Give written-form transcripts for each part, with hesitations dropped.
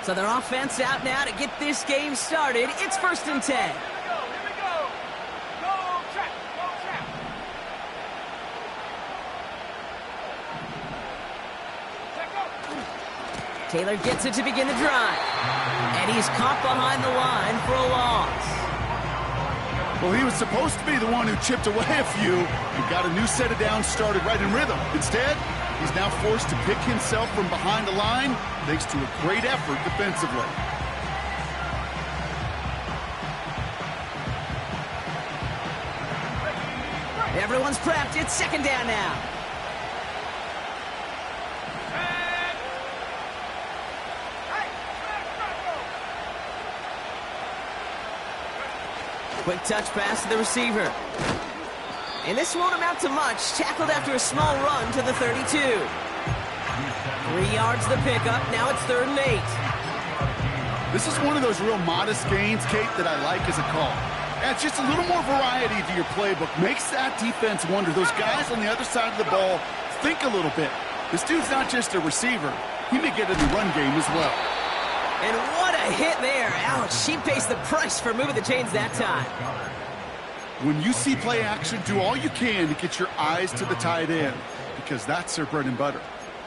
So their offense out now to get this game started. It's 1st and 10. Taylor gets it to begin the drive. And he's caught behind the line for a loss. Well, he was supposed to be the one who chipped away a few and got a new set of downs started right in rhythm. Instead, he's now forced to pick himself from behind the line thanks to a great effort defensively. Everyone's prepped. It's 2nd down now. Quick touch pass to the receiver. And this won't amount to much. Tackled after a small run to the 32. 3 yards the pickup. Now it's 3rd and 8. This is one of those real modest gains, Kate, that I like as a call. Adds just a little more variety to your playbook. Makes that defense wonder. Those guys on the other side of the ball think a little bit. This dude's not just a receiver. He may get in the run game as well. And what a hit there. Ouch, she pays the price for moving the chains that time. When you see play action, do all you can to get your eyes to the tight end, because that's their bread and butter.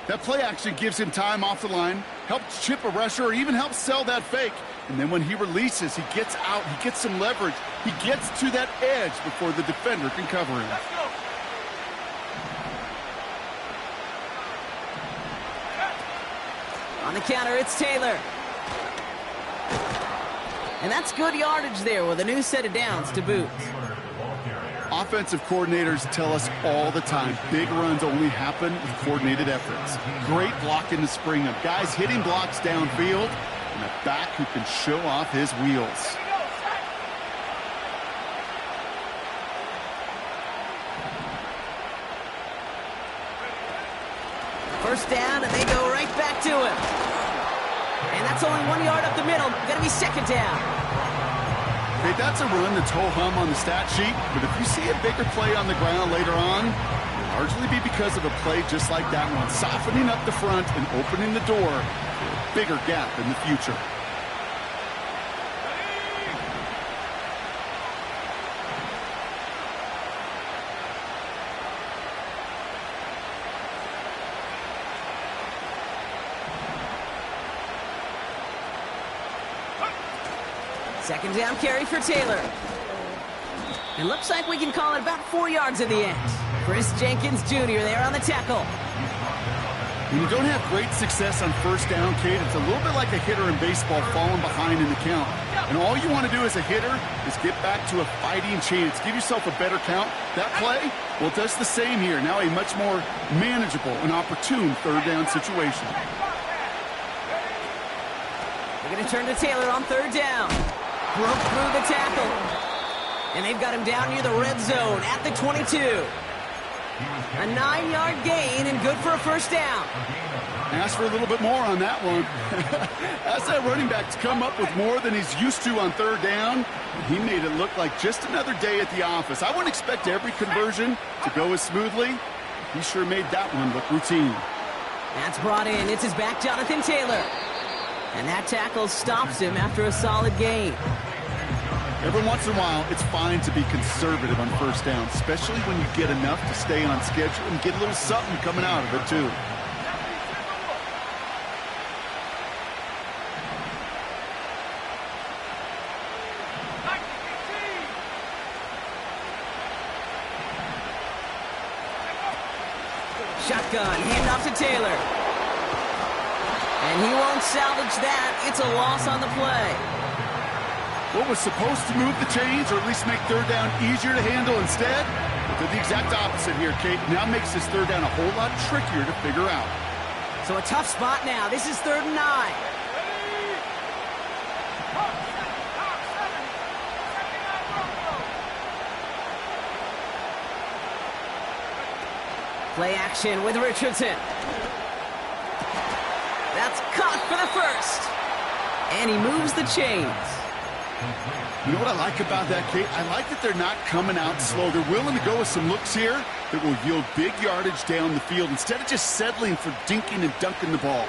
That play action gives him time off the line, helps chip a rusher, or even helps sell that fake. And then when he releases, he gets out, he gets some leverage. He gets to that edge before the defender can cover him. On the counter, it's Taylor. And that's good yardage there with a new set of downs to boot. Offensive coordinators tell us all the time, big runs only happen with coordinated efforts. Great blocking to spring up. Guys hitting blocks downfield, and a back who can show off his wheels. First down, and they go right back to him. And that's only 1 yard up the middle. Gonna be 2nd down. Hey, that's a run that's ho-hum on the stat sheet, but if you see a bigger play on the ground later on, it'll largely be because of a play just like that one, softening up the front and opening the door for a bigger gap in the future. Second down carry for Taylor. It looks like we can call it about 4 yards in the end. Chris Jenkins Jr. there on the tackle. When you don't have great success on first down, Kate, it's a little bit like a hitter in baseball falling behind in the count. And all you want to do as a hitter is get back to a fighting chance. Give yourself a better count. That play, well, it does the same here. Now a much more manageable and opportune 3rd down situation. They're going to turn to Taylor on 3rd down. Broke through the tackle. And they've got him down near the red zone at the 22. A 9-yard gain and good for a first down. Ask for a little bit more on that one. Ask that running back to come up with more than he's used to on 3rd down. He made it look like just another day at the office. I wouldn't expect every conversion to go as smoothly. He sure made that one look routine. That's brought in. It's his back, Jonathan Taylor. And that tackle stops him after a solid gain. Every once in a while, it's fine to be conservative on first down, especially when you get enough to stay on schedule and get a little something coming out of it, too. Shotgun, hand off to Taylor. And he won't salvage that. It's a loss on the play. What was supposed to move the chains, or at least make 3rd down easier to handle instead, did the exact opposite here, Kate. Now makes this 3rd down a whole lot trickier to figure out. So a tough spot now. This is 3rd and 9. Play action with Richardson. That's caught for the first. And he moves the chains. You know what I like about that, Kate? I like that they're not coming out slow. They're willing to go with some looks here that will yield big yardage down the field instead of just settling for dinking and dunking the ball.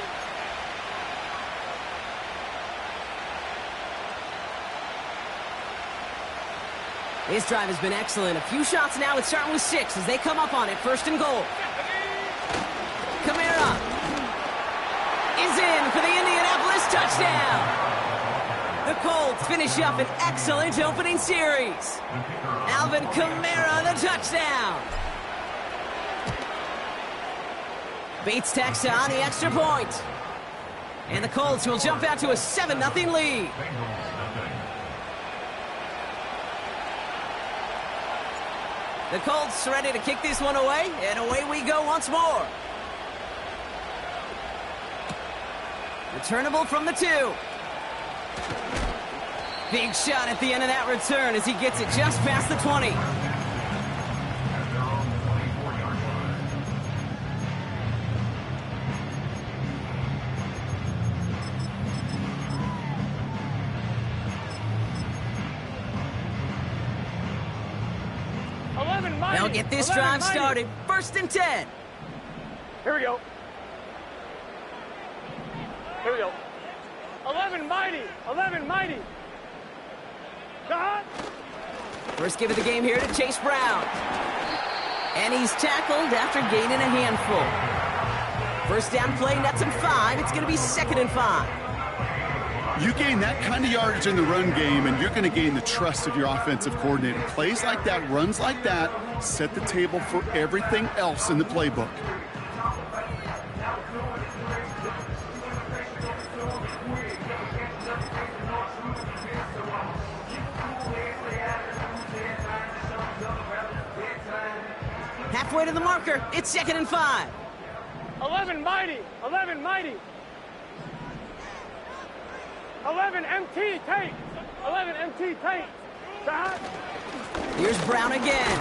His drive has been excellent. A few shots now. It's starting with 6 as they come up on it. First and goal. Kamara is in for the Indianapolis touchdown. The Colts finish up an excellent opening series. Alvin Kamara, the touchdown. Bates tacks on the extra point. And the Colts will jump out to a 7-0 lead. The Colts ready to kick this one away, and away we go once more. Returnable from the 2. Big shot at the end of that return as he gets it just past the 20. They'll get this drive started. First and 10. Here we go. Here we go. 11 mighty. 11 mighty. God. First give of the game here to Chase Brown. And he's tackled after gaining a handful. First down play, nets him 5. It's going to be 2nd and 5. You gain that kind of yardage in the run game, and you're going to gain the trust of your offensive coordinator. Plays like that, runs like that, set the table for everything else in the playbook. Halfway to the marker, it's 2nd and 5. 11 mighty. 11 mighty. 11 MT tape. 11 MT tape. God. Here's Brown again.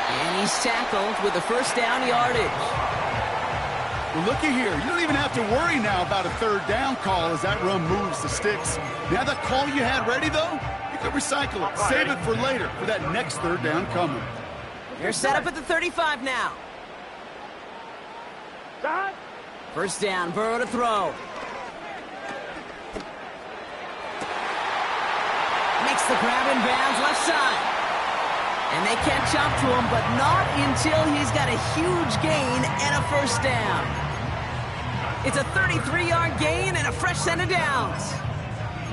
And he's tackled with the first down yardage. Well, looky here. You don't even have to worry now about a 3rd down call as that run moves the sticks. Now that call you had ready, though, you can recycle it. Save it for later for that next 3rd down coming. They're set up at the 35 now. God. First down, Burrow to throw. Makes the grab in bounds left side. And they catch up to him, but not until he's got a huge gain and a first down. It's a 33-yard gain and a fresh set of downs.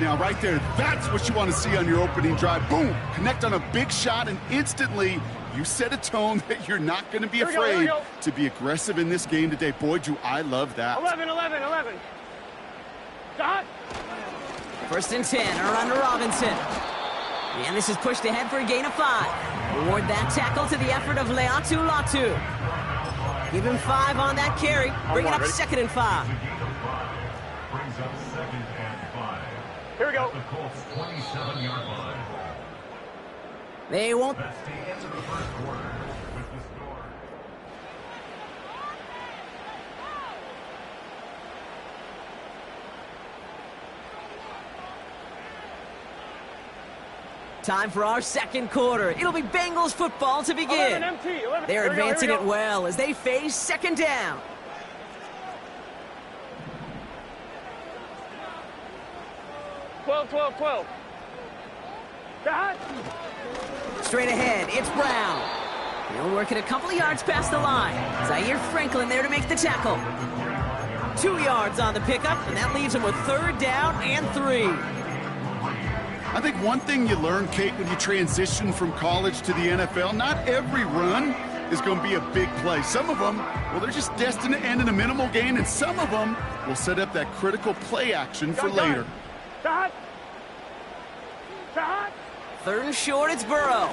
Now, right there, that's what you want to see on your opening drive. Boom! Connect on a big shot, and instantly you set a tone that you're not going to be afraid to be aggressive in this game today. Boy, do I love that. 11, 11, 11. God. First and 10, a run to Robinson. And this is pushed ahead for a gain of 5. Reward that tackle to the effort of Leatu Latu. Give him 5 on that carry. Bring it up 2nd and 5. Brings up 2nd and 5. Here we go. The Colts 27-yard line. They won't. That's the end of the first quarter with the score. Time for our second quarter. It'll be Bengals football to begin. 11 MT. 11. They're advancing here we it well as they face 2nd down. go. 12. God. Straight ahead, it's Brown. He'll work it a couple of yards past the line. Zaire Franklin there to make the tackle. 2 yards on the pickup, and that leaves him with 3rd down and 3. I think one thing you learn, Kate, when you transition from college to the NFL, not every run is going to be a big play. Some of them, well, they're just destined to end in a minimal gain, and some of them will set up that critical play action for later. God. 3rd and short, it's Burrow.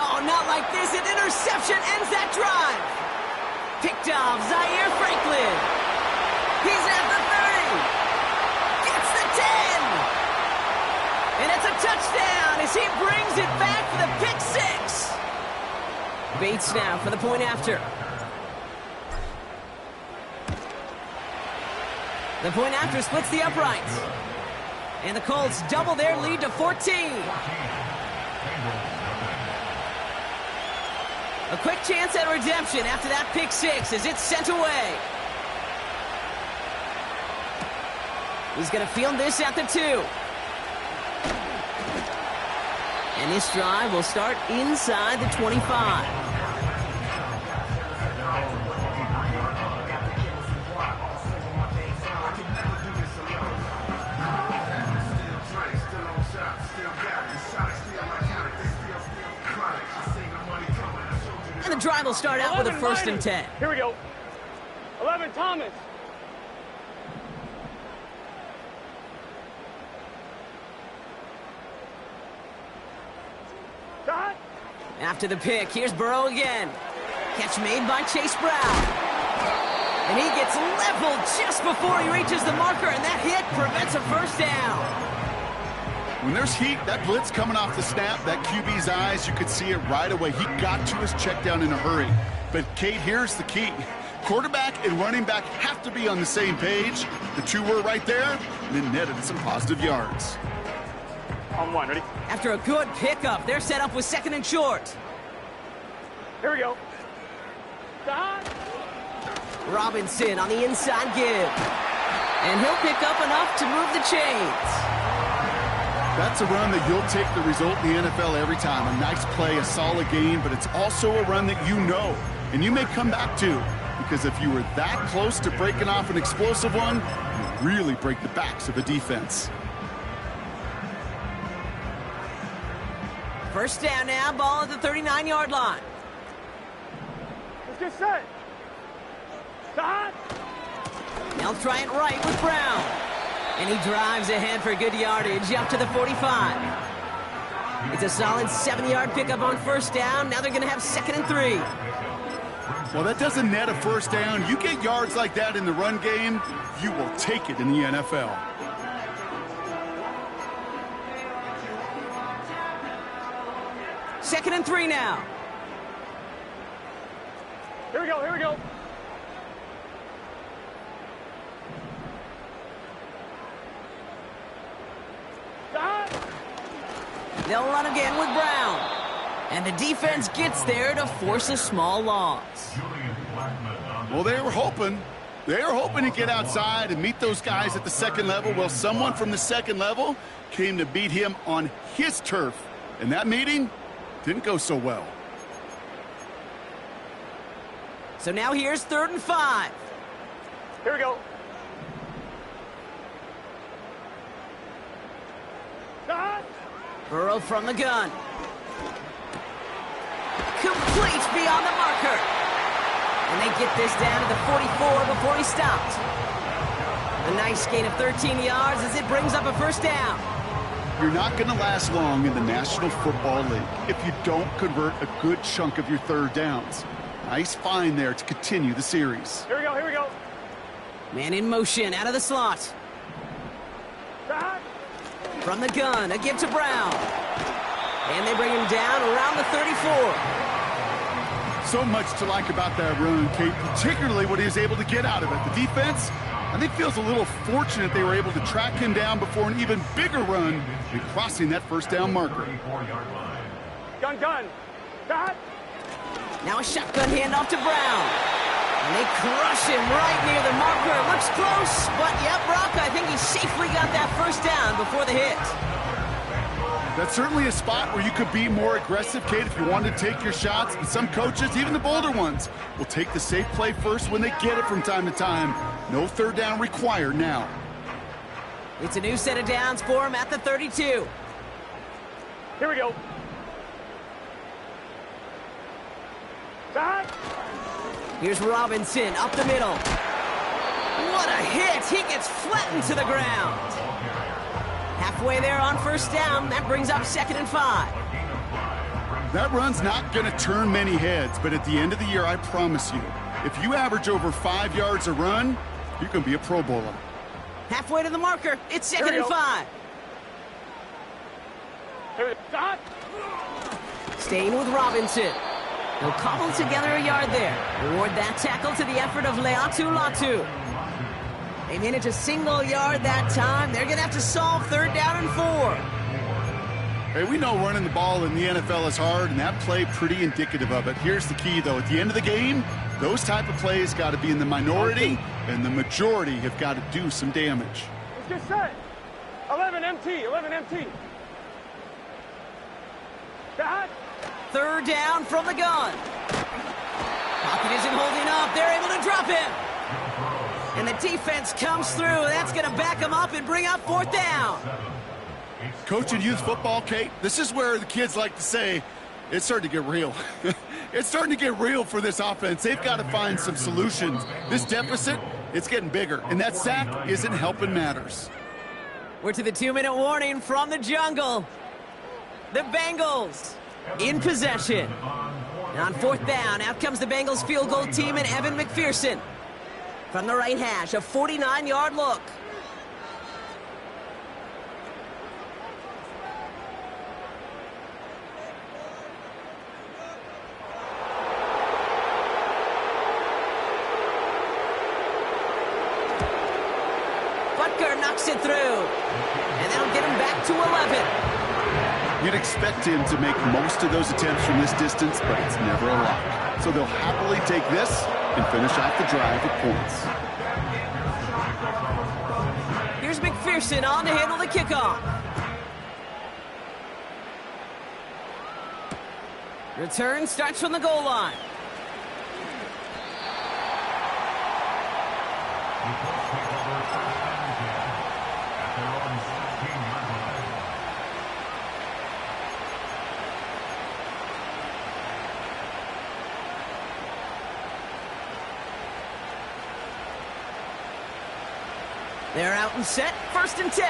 Oh, not like this. An interception ends that drive. Picked off Zaire Franklin. He's at the 30. Gets the 10. And it's a touchdown as he brings it back for the pick 6. Bates now for the point after. The point after splits the uprights. And the Colts double their lead to 14. A quick chance at redemption after that pick 6 as it's sent away. He's going to field this at the 2. And this drive will start inside the 25. And the drive will start out with a 1st and 10. Here we go. 11 Thomas. Dot. After the pick, here's Burrow again. Catch made by Chase Brown. And he gets leveled just before he reaches the marker, and that hit prevents a 1st down. When there's heat, that blitz coming off the snap, that QB's eyes, you could see it right away. He got to his check down in a hurry. But, Kate, here's the key. Quarterback and running back have to be on the same page. The two were right there, and then netted some positive yards. On one, ready? After a good pickup, they're set up with 2nd and short. Here we go. Dot. Robinson on the inside give. And he'll pick up enough to move the chains. That's a run that you'll take the result in the NFL every time. A nice play, a solid game, but it's also a run that you know, and you may come back to, because if you were that close to breaking off an explosive one, you really break the backs of a defense. 1st down now, ball at the 39-yard line. Let's get set. Dot. They'll try it right with Brown. And he drives ahead for good yardage up to the 45. It's a solid 7-yard pickup on 1st down. Now they're going to have 2nd and 3. Well, that doesn't net a 1st down. You get yards like that in the run game, you will take it in the NFL. Second and 3 now. Here we go, here we go. Dot. They'll run again with Brown. And the defense gets there to force a small loss. Well, they were hoping to get outside and meet those guys at the 2nd level. Well, someone from the 2nd level came to beat him on his turf. And that meeting didn't go so well. So now here's 3rd and 5. Here we go. Dot. Burrow from the gun. Complete beyond the marker. And they get this down to the 44 before he stopped. A nice gain of 13 yards as it brings up a 1st down. You're not going to last long in the National Football League if you don't convert a good chunk of your 3rd downs. Nice find there to continue the series. Here we go, here we go. Man in motion out of the slot. Dot. From the gun, a give to Brown. And they bring him down around the 34. So much to like about that run, Kate, particularly what he was able to get out of it. The defense, I think, feels a little fortunate they were able to track him down before an even bigger run and crossing that 1st down marker. Gun, gun. Dot. Now a shotgun handoff to Brown. And they crush him right near the marker. Looks close, but yep, Brock, I think he safely got that 1st down before the hit. That's certainly a spot where you could be more aggressive, Kate, if you wanted to take your shots. But some coaches, even the bolder ones, will take the safe play first when they get it from time to time. No 3rd down required now. It's a new set of downs for him at the 32. Here we go. Dot. Here's Robinson up the middle. What a hit! He gets flattened to the ground. Halfway there on 1st down. That brings up 2nd and 5. That run's not going to turn many heads, but at the end of the year, I promise you, if you average over 5 yards a run, you're going to be a Pro Bowler. Halfway to the marker. It's 2nd and 5. Here we go. Dot. Staying with Robinson. He'll cobble together a yard there. Reward that tackle to the effort of Leatu Latu. They manage a single yard that time. They're going to have to solve 3rd down and 4. Hey, we know running the ball in the NFL is hard, and that play pretty indicative of it. Here's the key, though. At the end of the game, those type of plays got to be in the minority, and the majority have got to do some damage. Let's get set. 11 MT, 11 MT. Third down from the gun. Pocket isn't holding up. They're able to drop him. And the defense comes through. That's going to back them up and bring up fourth down. Coaching youth football, Kate, this is where the kids like to say, it's starting to get real. It's starting to get real for this offense. They've got to find some solutions. This deficit, it's getting bigger. And that sack isn't helping matters. We're to the 2-minute warning from the jungle. The Bengals in possession. And on fourth down, out comes the Bengals field goal team and Evan McPherson. From the right hash, a 49-yard look. Butker knocks it through. And that'll get him back to 11. You'd expect him to make most of those attempts from this distance, but it's never a lot. So they'll happily take this and finish off the drive with points. Here's McPherson on to handle the kickoff. Return starts from the goal line. They're out and set, 1st and 10.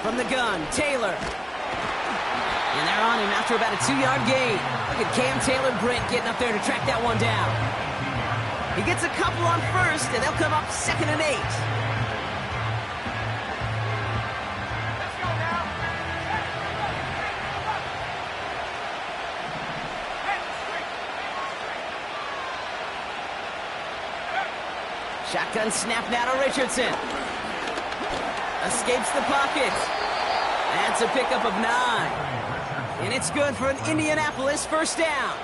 From the gun, Taylor. And they're on him after about a 2-yard gain. Look at Cam Taylor-Britt getting up there to track that one down. He gets a couple on 1st, and they'll come up 2nd and 8. Shotgun snap now to Richardson. Escapes the pocket. That's a pickup of 9. And it's good for an Indianapolis 1st down.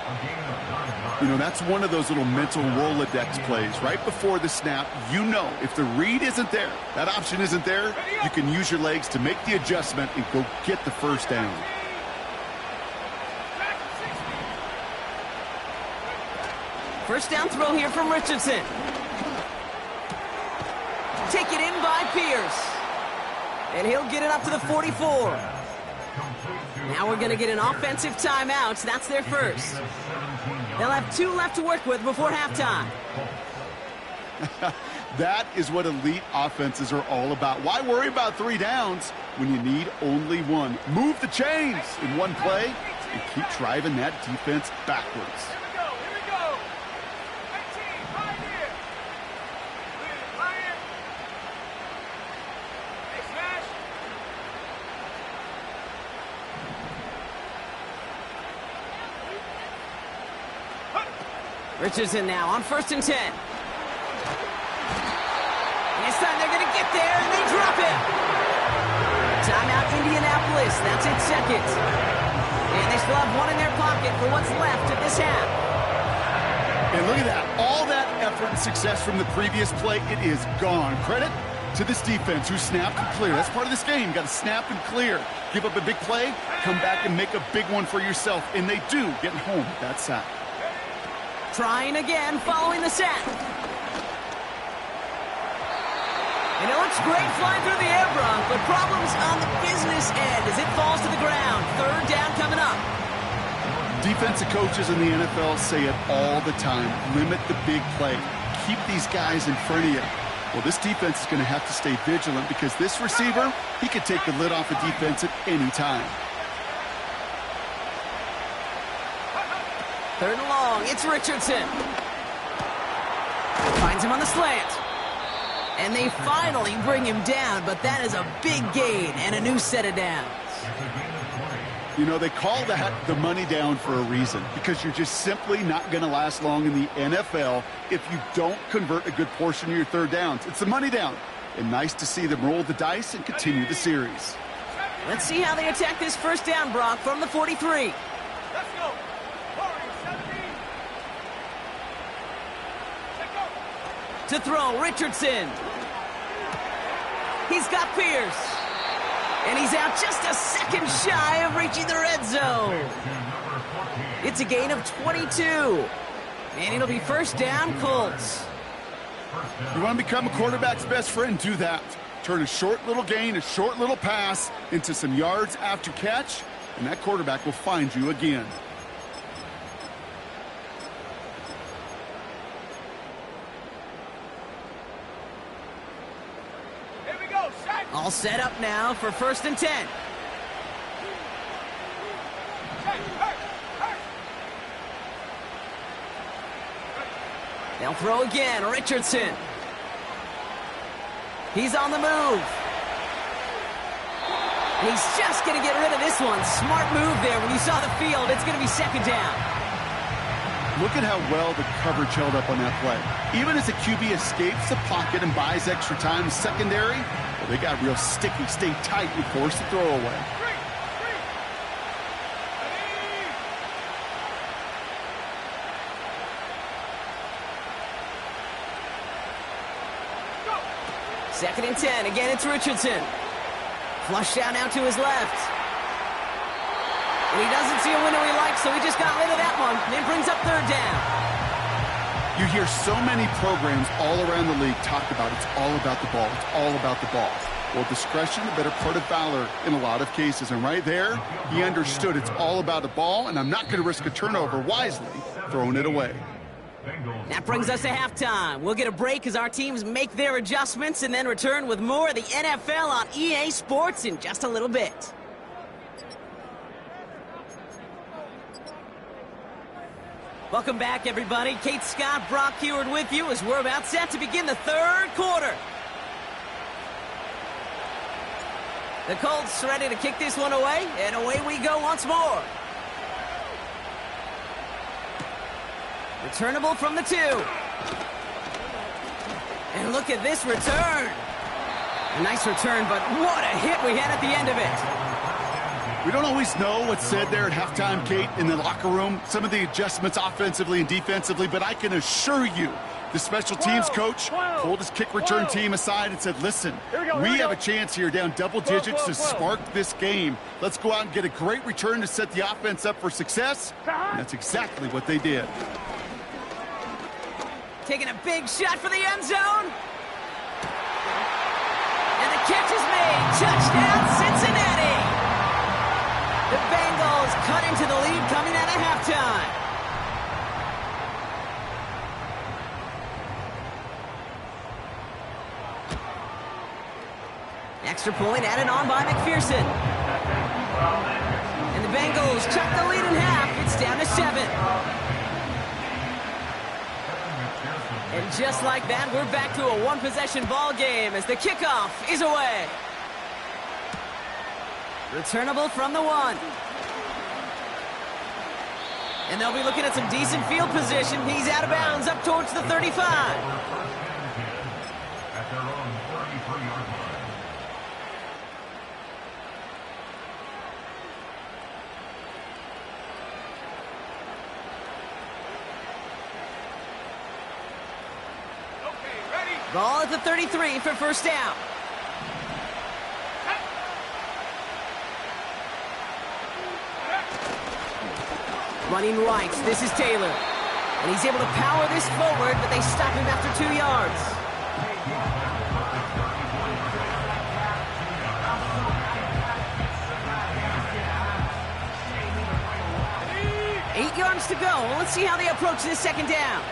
You know, that's one of those little mental Rolodex plays. Right before the snap, you know if the read isn't there, that option isn't there, you can use your legs to make the adjustment and go get the 1st down. First down throw here from Richardson. Taken in by Pierce. And he'll get it up to the 44. Now we're going to get an offensive timeout. That's their first. They'll have 2 left to work with before halftime. That is what elite offenses are all about. Why worry about 3 downs when you need only 1? Move the chains in one play and keep driving that defense backwards. Richardson now on 1st and 10. And this time they're going to get there, and they drop him. Timeout Indianapolis. That's its 2nd. And they still have 1 in their pocket for what's left of this half. And look at that. All that effort and success from the previous play, it is gone. Credit to this defense who snapped and cleared. That's part of this game. You got to snap and clear. Give up a big play, come back and make a big one for yourself. And they do, getting home with that sack. Trying again following the sack. And it looks great flying through the air, Brock, but problems on the business end as it falls to the ground. 3rd down coming up. Defensive coaches in the NFL say it all the time. Limit the big play. Keep these guys in front of you. Well, this defense is going to have to stay vigilant because this receiver, he could take the lid off the defense at any time. 3rd and long, it's Richardson. Finds him on the slant. And they finally bring him down, but that is a big gain and a new set of downs. You know, they call that the money down for a reason because you're just simply not going to last long in the NFL if you don't convert a good portion of your 3rd downs. It's the money down. And nice to see them roll the dice and continue the series. Let's see how they attack this 1st down, Brock, from the 43. Let's go. To throw, Richardson. He's got Pierce. And he's out just a second shy of reaching the red zone. It's a gain of 22. And it'll be first down, Colts. You want to become a quarterback's best friend? Do that. Turn a short little gain, a short little pass into some yards after catch, and that quarterback will find you again. Here we go, set. All set up now for 1st and 10. They'll throw again, Richardson. He's on the move. And he's just going to get rid of this one. Smart move there. When you saw the field, it's going to be 2nd down. Look at how well the coverage held up on that play. Even as the QB escapes the pocket and buys extra time in secondary, well, they got real sticky, stay tight, and force the throwaway. Second and 10. Again, it's Richardson. Flush down now to his left. And he doesn't see a window he likes, so he just got rid of that one. And brings up 3rd down. You hear so many programs all around the league talk about it's all about the ball. It's all about the ball. Well, discretion, the better part of valor in a lot of cases. And right there, he understood it's all about the ball, and I'm not going to risk a turnover wisely, throwing it away. That brings us to halftime. We'll get a break as our teams make their adjustments and then return with more of the NFL on EA Sports in just a little bit. Welcome back, everybody. Kate Scott, Brock Huard with you as we're about set to begin the 3rd quarter. The Colts ready to kick this one away, and away we go once more. Returnable from the 2. And look at this return. A nice return, but what a hit we had at the end of it. We don't always know what's said there at halftime, Kate, in the locker room. Some of the adjustments offensively and defensively, but I can assure you the special teams coach pulled his kick return team aside and said, listen, we have a chance here down double digits to spark this game. Let's go out and get a great return to set the offense up for success. And that's exactly what they did. Taking a big shot for the end zone. And the catch is made. Touchdown, Cincinnati. The Bengals cut into the lead coming out of halftime. Extra point added on by McPherson. And the Bengals cut the lead in half. It's down to 7. And just like that, we're back to a one-possession ball game as the kickoff is away. Returnable from the 1. And they'll be looking at some decent field position. He's out of bounds up towards the 35. At their own 33-yard line. Ball at the 33 for 1st down. Running right, this is Taylor. And he's able to power this forward, but they stop him after 2 yards. Eight yards to go. Well, let's see how they approach this 2nd down.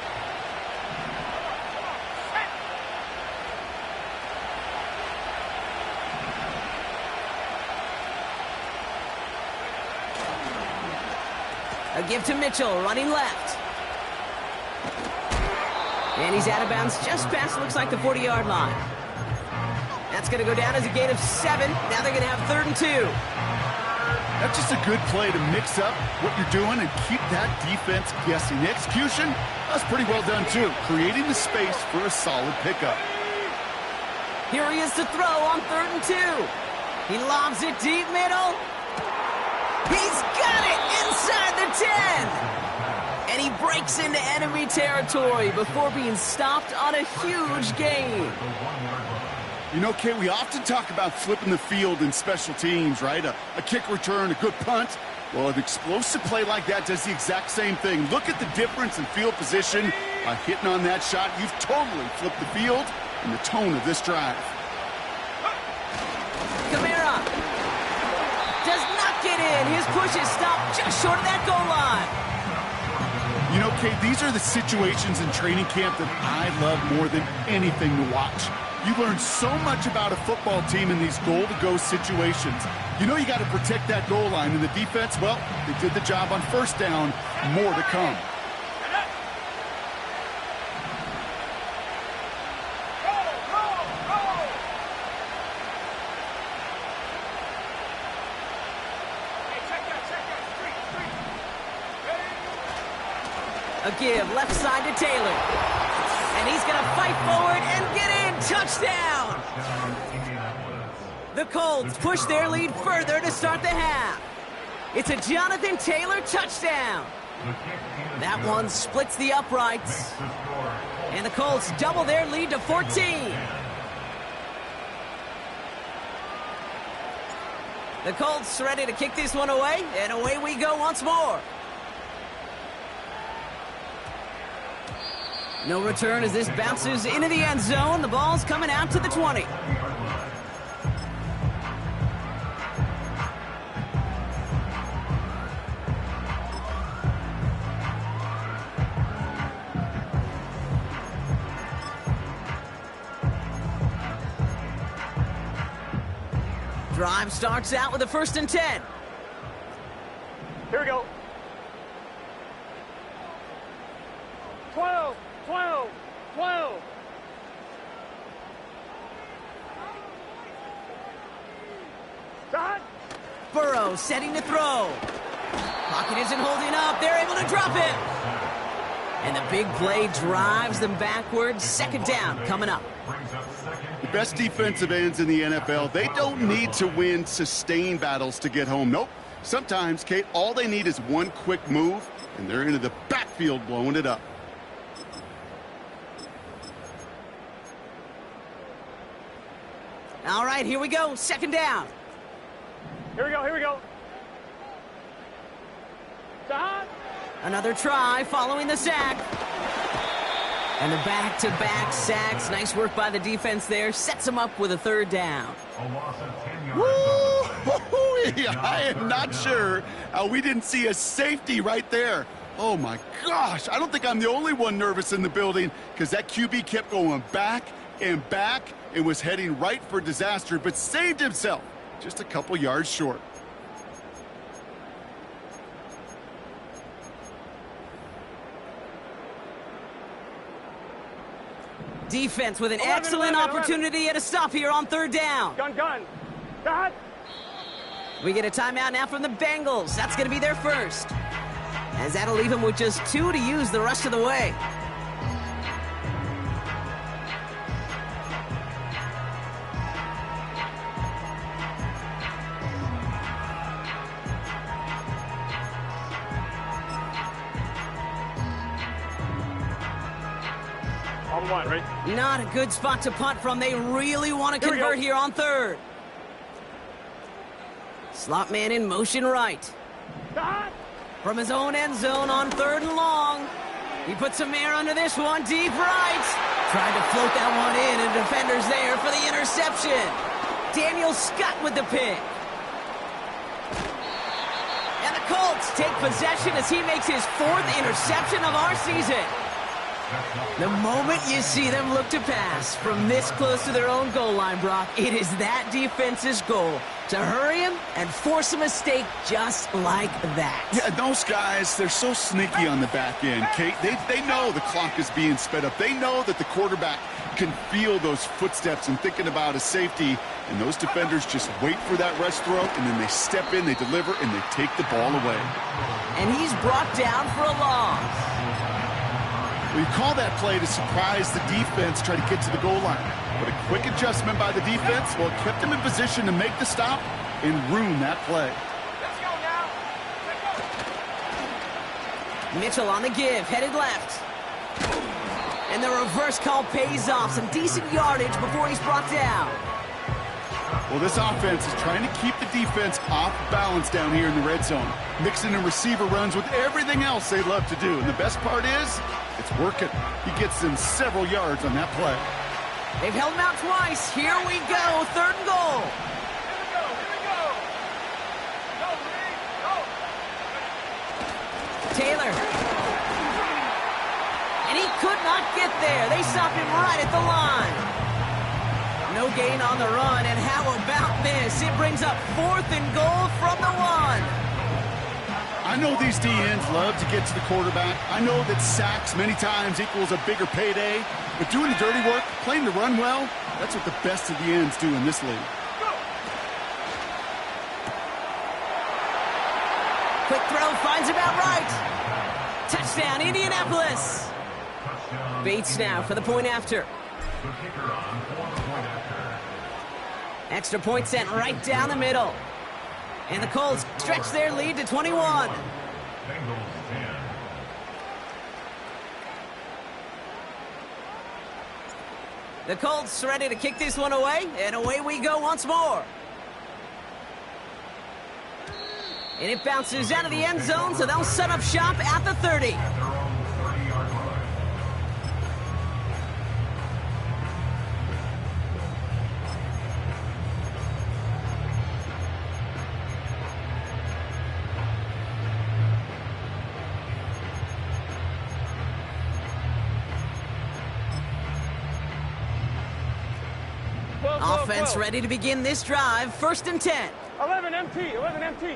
A give to Mitchell, running left. And he's out of bounds just past, looks like, the 40-yard line. That's going to go down as a gain of 7. Now they're going to have 3rd and 2. That's just a good play to mix up what you're doing and keep that defense guessing. The execution, that's pretty well done, too. Creating the space for a solid pickup. Here he is to throw on 3rd and 2. He lobs it deep middle. He's got it inside the 10. And he breaks into enemy territory before being stopped on a huge gain. You know, Kate, we often talk about flipping the field in special teams, right? A kick return, a good punt. Well, an explosive play like that does the exact same thing. Look at the difference in field position. By hitting on that shot, you've totally flipped the field and the tone of this drive. Kamara does not get in. His push is stopped just short of that goal line. You know, Kate, these are the situations in training camp that I love more than anything to watch. You learn so much about a football team in these goal-to-go situations. You know you got to protect that goal line, and the defense, well, they did the job on first down. More to come. A give left side to Taylor. And he's going to fight forward and get in. Touchdown! The Colts push their lead further to start the half. It's a Jonathan Taylor touchdown. That one splits the uprights. And the Colts double their lead to 14. The Colts ready to kick this one away, and away we go once more. No return as this bounces into the end zone. The ball's coming out to the 20. Drive starts out with a 1st and 10. Here we go. 12, 12, 12. Start. Burrow setting to throw. Pocket isn't holding up. They're able to drop it. And the big play drives them backwards. 2nd down coming up. The best defensive ends in the NFL, they don't need to win sustained battles to get home. Nope. Sometimes, Kate, all they need is one quick move, and they're into the backfield blowing it up. All right, here we go. 2nd down. Here we go, here we go. Start. Another try following the sack. And the back-to-back sacks. Nice work by the defense there. Sets them up with a 3rd down. Woo! I am not sure how we didn't see a safety right there. Oh, my gosh. I don't think I'm the only one nervous in the building because that QB kept going back and was heading right for disaster, but saved himself just a couple yards short. Defense with an excellent opportunity at a stop here on 3rd down. Gun. Start. We get a timeout now from the Bengals. That's going to be their first. As that'll leave them with just 2 to use the rest of the way. On 1, right? Not a good spot to punt from. They really want to convert here on 3rd. Slot man in motion right. Start. From his own end zone on 3rd and long. He puts some air under this one, deep right. Tried to float that one in, and defenders there for the interception. Daniel Scott with the pick. And the Colts take possession as he makes his 4th interception of our season. The moment you see them look to pass from this close to their own goal line, Brock, it is that defense's goal to hurry him and force a mistake just like that. Yeah, those guys, they're so sneaky on the back end, Kate. They know the clock is being sped up. They know that the quarterback can feel those footsteps and thinking about a safety, and those defenders just wait for that rush throw, and then they step in, they deliver, and they take the ball away. And he's brought down for a loss. We call that play to surprise the defense, try to get to the goal line. But a quick adjustment by the defense, well, it kept him in position to make the stop and ruin that play. Let's go now. Let's go. Mitchell on the give, headed left. And the reverse call pays off. Some decent yardage before he's brought down. Well, this offense is trying to keep the defense off balance down here in the red zone, mixing in receiver runs with everything else they love to do. And the best part is, it's working. He gets them several yards on that play. They've held him out twice. Here we go, 3rd and goal. Taylor. And he could not get there. They stopped him right at the line. No gain on the run, and how about this? It brings up 4th and goal from the 1. I know these DNs love to get to the quarterback. I know that sacks many times equals a bigger payday, but doing the dirty work, playing to run well, that's what the best of the ends do in this league. Quick throw, finds about right. Touchdown, Indianapolis. Bates now for the point after. The kicker on for the point after. Extra point sent right down the middle. And the Colts stretch their lead to 21. Bengals 10. The Colts ready to kick this one away, and away we go once more. And it bounces out of the end zone, so they'll set up shop at the 30. At their own 30-yard line. Offense ready to begin this drive. 1st and 10. 11 MT, 11 MT.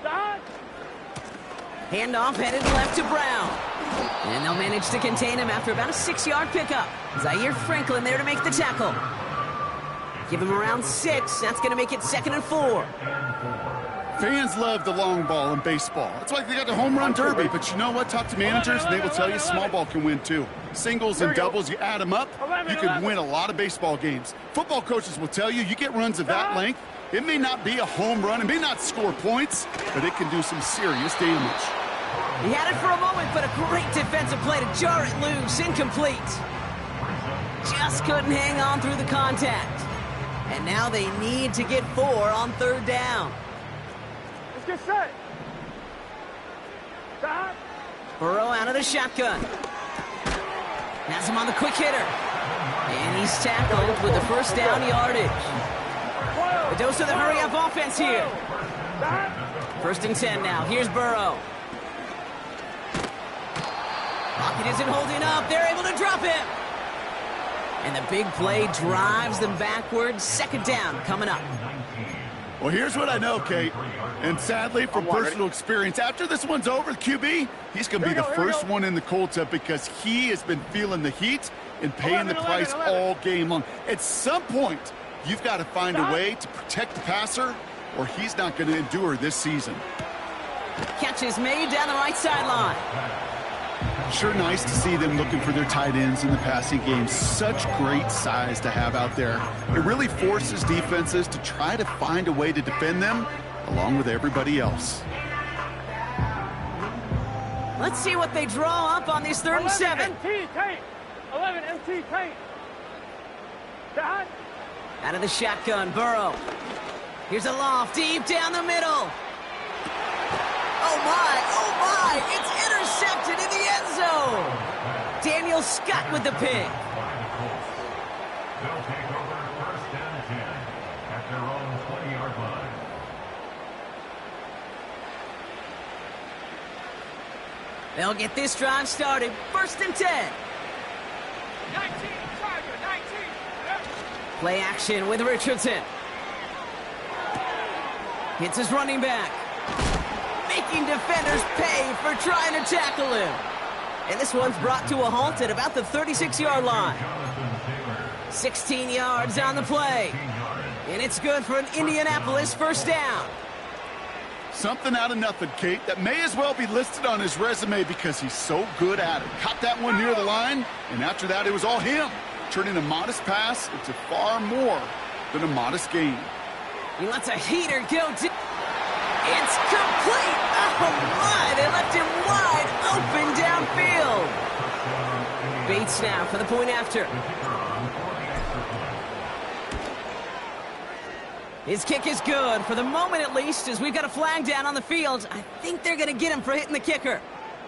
Dodge. Handoff headed left to Brown. And they'll manage to contain him after about a 6-yard pickup. Zaire Franklin there to make the tackle. Give him around 6. That's going to make it 2nd and 4. Fans love the long ball in baseball. It's like they got the home run derby, but you know what? Talk to managers, and they will tell you small ball can win too. Singles and doubles, you add them up, you can win a lot of baseball games. Football coaches will tell you, you get runs of that length, it may not be a home run, it may not score points, but it can do some serious damage. He had it for a moment, but a great defensive play to jar it loose. Incomplete. Just couldn't hang on through the contact. And now they need to get 4 on 3rd down. Let's get set. Dodge. Burrow out of the shotgun. Has him on the quick hitter. And he's tackled with the 1st down yardage. A dose of the hurry-up offense here. 1st and 10 now. Here's Burrow. Pocket isn't holding up. They're able to drop him. And the big play drives them backwards. 2nd down coming up. Well, here's what I know, Kate, and sadly, from personal experience, after this one's over, the QB, he's going to be the first one in the cold tub because he has been feeling the heat and paying the price all game long. At some point, you've got to find a way to protect the passer, or he's not going to endure this season. Catch is made down the right sideline. Sure nice to see them looking for their tight ends in the passing game. Such great size to have out there. It really forces defenses to try to find a way to defend them along with everybody else. Let's see what they draw up on this 3rd and 7. 11 MT tank. Dodge. Out of the shotgun, Burrow. Here's a loft deep down the middle. Oh my, it's intercepted in the end zone. Daniel Scott with the pick. They'll take over 1st and 10 at their own 20-yard line. They'll get this drive started. 1st and 10. 19, Tiger, 19. Play action with Richardson. Hits his running back. Making defenders pay for trying to tackle him. And this one's brought to a halt at about the 36-yard line. 16 yards on the play. And it's good for an Indianapolis 1st down. Something out of nothing, Kate, that may as well be listed on his resume because he's so good at it. Caught that one near the line, and after that, it was all him. Turning a modest pass into far more than a modest gain. He lets a heater go. It's complete! Oh my, they left him wide open downfield. Bates now for the point after. His kick is good, for the moment at least, as we've got a flag down on the field. I think they're going to get him for hitting the kicker.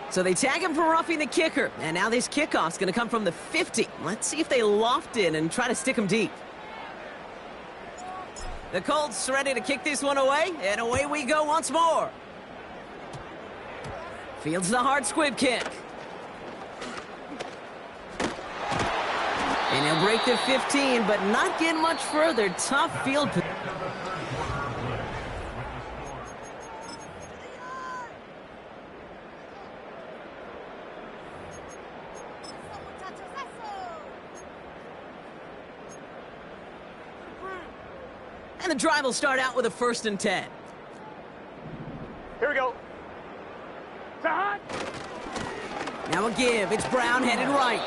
So they tag him for roughing the kicker, and now this kickoff's going to come from the 50. Let's see if they loft it and try to stick him deep. The Colts ready to kick this one away, and away we go once more. Fields the hard squib kick. And he'll break the 15, but not get much further. Tough field position. And the drive will start out with a 1st and 10. Here we go. Hot. Now a give. It's Brown headed right.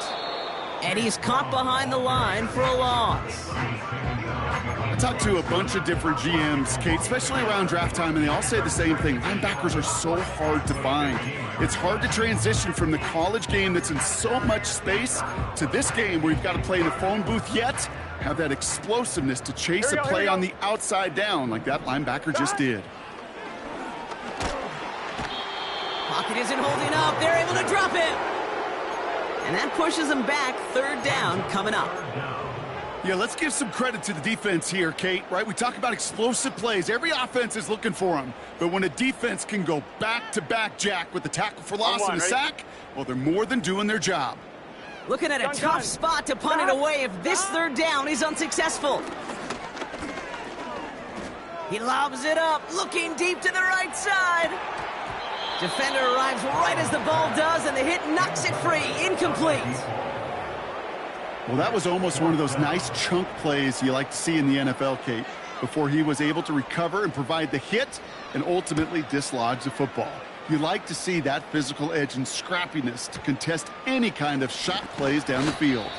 And he's caught behind the line for a loss. I talked to a bunch of different GMs, Kate, especially around draft time, and they all say the same thing. Linebackers are so hard to find. It's hard to transition from the college game that's in so much space to this game where you've got to play in a phone booth, yet have that explosiveness to chase a play on the outside down like that linebacker just did. Pocket isn't holding up. They're able to drop it. And that pushes them back. 3rd down coming up. Yeah, let's give some credit to the defense here, Kate, right? We talk about explosive plays. Every offense is looking for them. But when a defense can go back-to-back, Jack, with the tackle for loss and a sack, well, they're more than doing their job. Looking at a tough spot to punt it away if this 3rd down is unsuccessful. He lobs it up, looking deep to the right side. Defender arrives right as the ball does, and the hit knocks it free. Incomplete. Well, that was almost one of those nice chunk plays you like to see in the NFL, Kate, before he was able to recover and provide the hit and ultimately dislodge the football. You like to see that physical edge and scrappiness to contest any kind of shot plays down the field.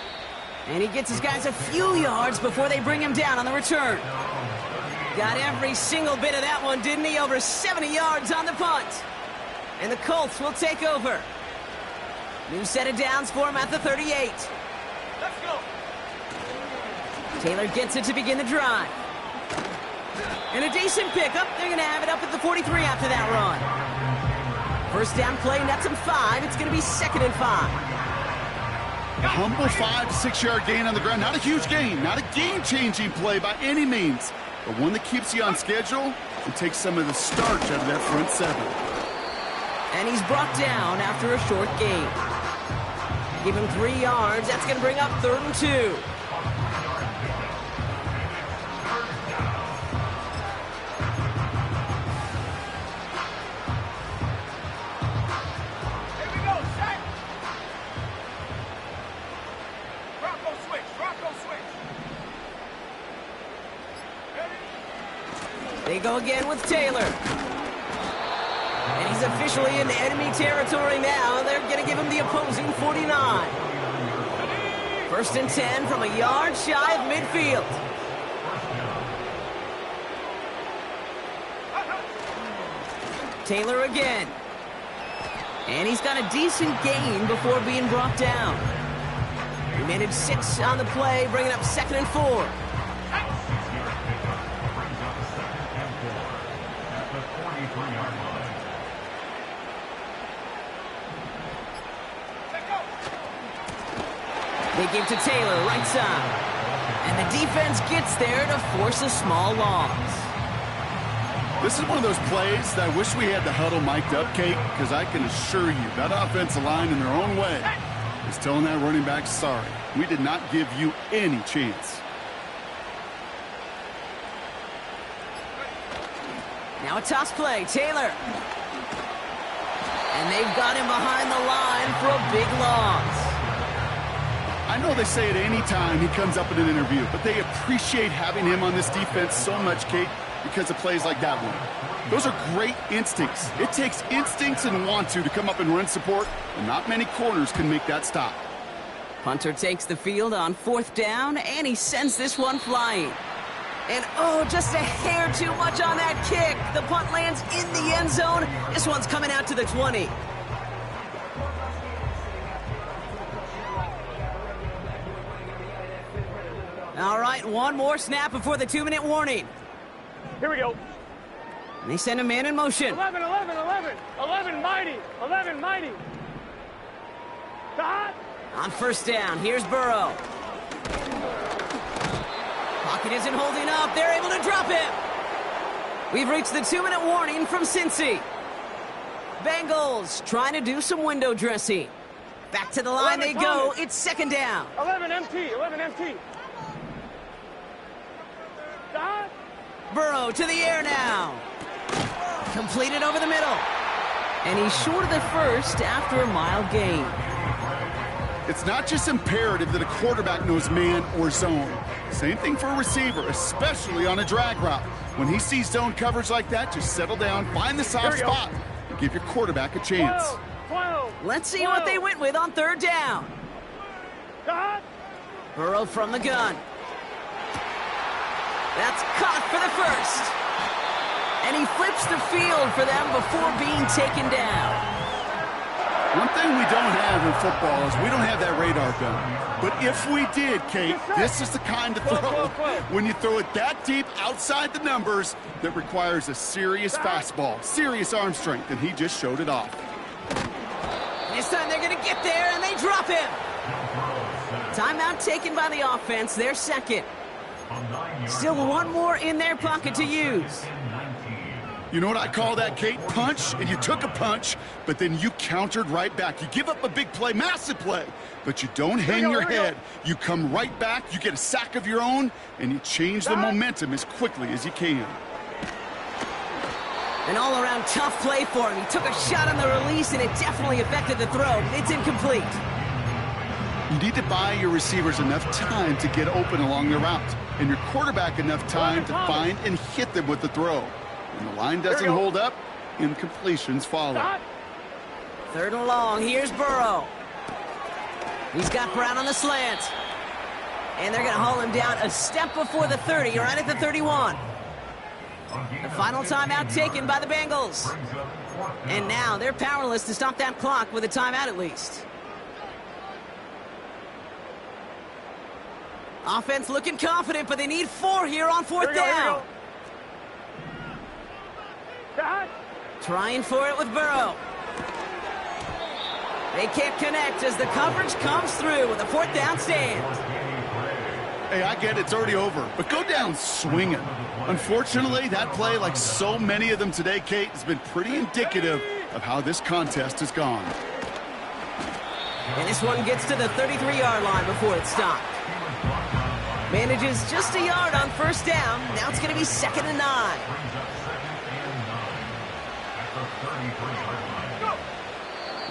And he gets his guys a few yards before they bring him down on the return. Got every single bit of that one, didn't he? Over 70 yards on the punt. And the Colts will take over. New set of downs for him at the 38. Let's go. Taylor gets it to begin the drive. And a decent pickup. They're going to have it up at the 43 after that run. 1st down play, nets them 5. It's going to be 2nd and 5. A humble 5 to 6 yard gain on the ground. Not a huge gain, not a game-changing play by any means, but one that keeps you on schedule and takes some of the starch out of that front 7. And he's brought down after a short gain. Give him 3 yards. That's going to bring up 3rd and 2. They go again with Taylor. And he's officially in enemy territory now. They're going to give him the opposing 49. 1st and 10 from a yard shy of midfield. Taylor again. And he's got a decent gain before being brought down. He managed 6 on the play, bringing up 2nd and 4. They give to Taylor, right side. And the defense gets there to force a small loss. This is one of those plays that I wish we had the huddle mic'd up, Kate, because I can assure you that offensive line in their own way is telling that running back, sorry, we did not give you any chance. Now a toss play, Taylor. And they've got him behind the line for a big loss. I know they say it any time he comes up in an interview, but they appreciate having him on this defense so much, Kate, because of plays like that one. Those are great instincts. It takes instincts and want to come up and run support, and not many corners can make that stop. Punter takes the field on 4th down, and he sends this one flying. And oh, just a hair too much on that kick. The punt lands in the end zone. This one's coming out to the 20. All right, one more snap before the 2-minute warning. Here we go. And they send a man in motion. 11, 11, 11. 11 mighty. 11 mighty. Dot. On first down, here's Burrow. Pocket isn't holding up. They're able to drop him. We've reached the 2-minute warning from Cincy. Bengals trying to do some window dressing. Back to the line they go. It's second down. 11 MT. 11 MT. Dot. Burrow to the air now. Completed over the middle. And he's short of the first after a mild gain. It's not just imperative that a quarterback knows man or zone. Same thing for a receiver, especially on a drag route. When he sees zone coverage like that, just settle down, find the soft spot, and give your quarterback a chance. 12. Let's see what they went with on third down. Dot. Burrow from the gun. That's caught for the first. And he flips the field for them before being taken down. One thing we don't have in football is we don't have that radar gun. But if we did, Kate, this is the kind of throw when you throw it that deep outside the numbers that requires a serious fastball, serious arm strength, and he just showed it off. This time they're going to get there, and they drop him. Timeout taken by the offense, their second. Still one more in their pocket to use. You know what I call that, Kate? Punch, and you took a punch, but then you countered right back. You give up a big play, massive play, but you don't hang your head. You come right back, you get a sack of your own, and you change the momentum as quickly as you can. An all-around tough play for him. He took a shot on the release, and it definitely affected the throw. It's incomplete. You need to buy your receivers enough time to get open along the route, and your quarterback enough time to find and hit them with the throw. When the line doesn't hold up, incompletions follow. Third and long, here's Burrow. He's got Brown on the slant. And they're going to haul him down a step before the 30, right at the 31. The final timeout taken by the Bengals. And now they're powerless to stop that clock with a timeout at least. Offense looking confident, but they need 4 here on fourth down. Trying for it with Burrow. They can't connect as the coverage comes through with a fourth down stand. Hey, I get it's already over, but go down swinging. Unfortunately, that play, like so many of them today, Kate, has been pretty indicative of how this contest has gone. And this one gets to the 33-yard line before it's stopped. Manages just a yard on first down. Now it's going to be 2nd and 9.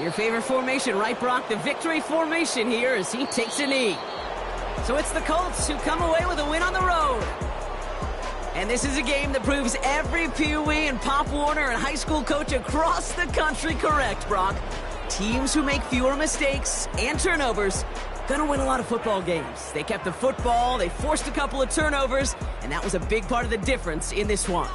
Your favorite formation, right, Brock? The victory formation here as he takes a knee. So it's the Colts who come away with a win on the road. And this is a game that proves every Pee Wee and Pop Warner and high school coach across the country correct, Brock. Teams who make fewer mistakes and turnovers gonna win a lot of football games. They kept the football, they forced a couple of turnovers, and that was a big part of the difference in this one.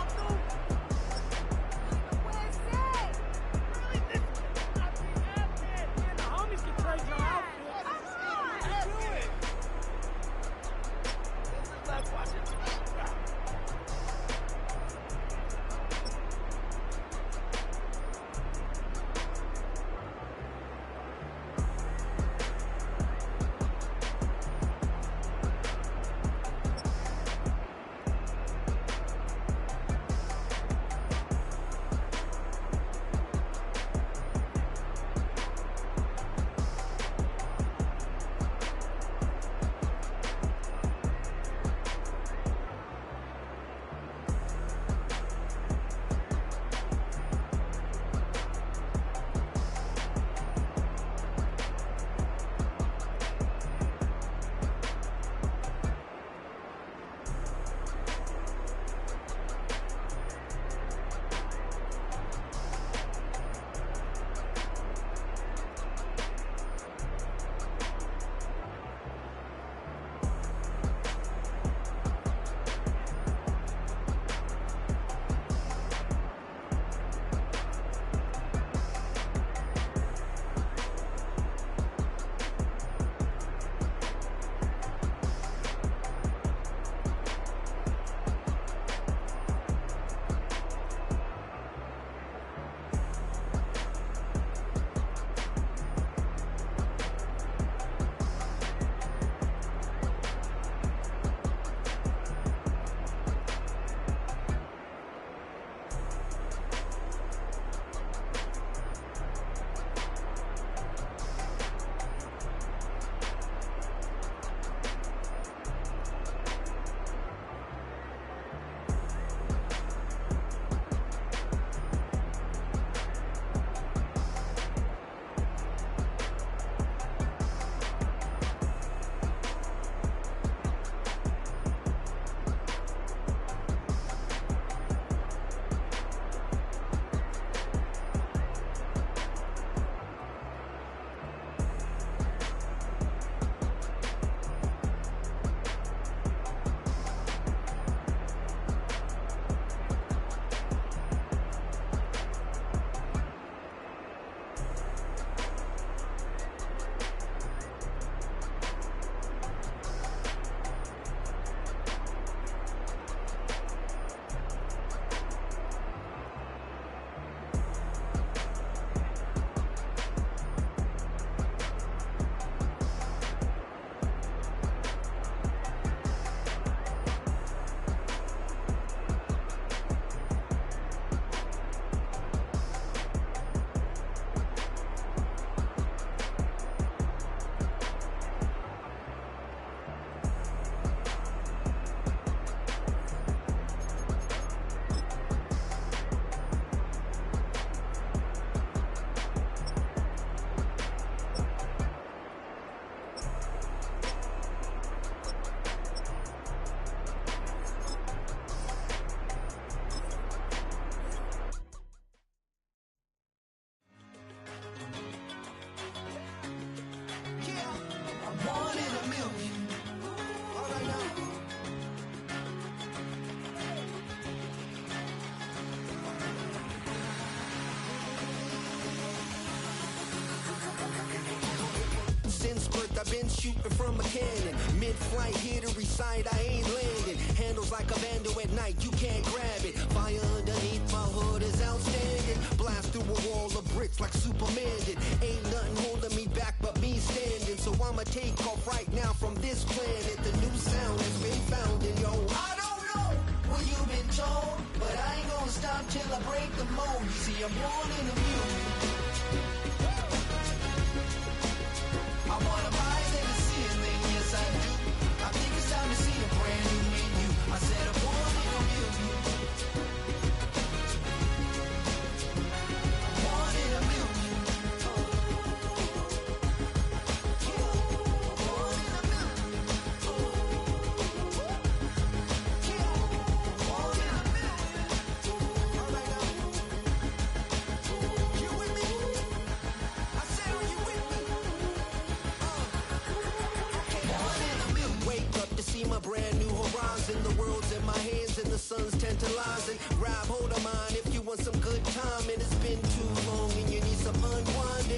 shooting from a cannon. Mid-flight, here to recite, I ain't landing. Handles like a vandal at night, you can't grab it. Fire underneath my hood is outstanding. Blast through a wall of bricks like Superman did. Ain't nothing holding me back but me standing. So I'ma take off right now from this planet. The new sound has been found in yo. I don't know what you've been told, but I ain't gonna stop till I break the mold. You see, I'm born in the music. I wanna rise in the ceiling, yes I do. I think it's time to see a brand new menu. I said I'm born in the music. I'm born in the music. My brand new horizon, the world's in my hands and the sun's tantalizing. Grab hold of mine if you want some good time, and it's been too long and you need some unwinding.